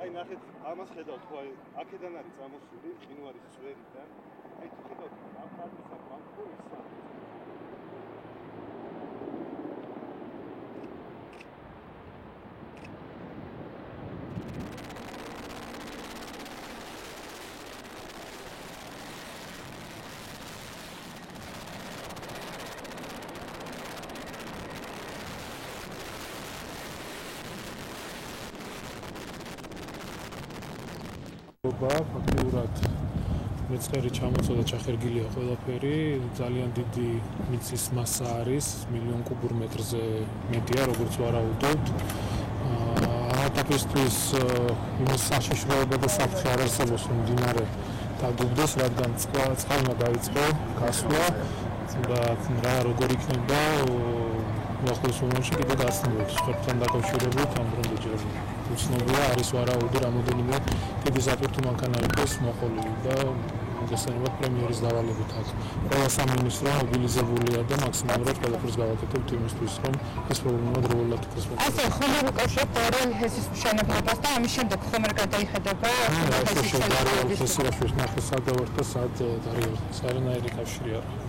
აი ნახეთ, ამას ხედავთ, ხო აი აქედან არის წამოსული, მყინვარის წვერიდან. აი თუ ხედავთ, ამ ხალხის ამ ხურისა. ფაქტიურად მეწყერი ჩამოწოდა ჩახერგილია ყველაფერი, ძალიან დიდი მიწის მასა არის, მილიონ კუბურ მეტრზე მეტია, როგორც ვარაუდობთ. ამათთვის იმის საშიშროება და საფრთხე არ არსებობს, რომ მდინარე დაგუგდეს, რადგან წყალმა დაიწყო გასვლა და რა როგორ იქნება უახლოეს მომავალში კიდე გასცნობთ სხვებთან დაკავშირებით ამ პრობლემებში. უცნობია არის ვარაუდი რამოდენიმე კიდე საფრთხე მანქანა იყოს მოყოლილი და მოგესალმებით პრემიერის დავალებით აქ. ყველა სამინისტრო მობილიზებულია და მაქსიმალურად ყველაფერს გავაკეთებთ იმისთვის, რომ ეს პრობლემა დროულად იქნას. ასე ხომ არ უკავშირებთ ორელ ჰესის მშენებლობას და ამის შემდეგ ხომ არ გადაიხედება ჰესის მშენებლობა? ეს რა შეიძლება ნახეს სადავართ და სად არის არანაირი კავშირი არ.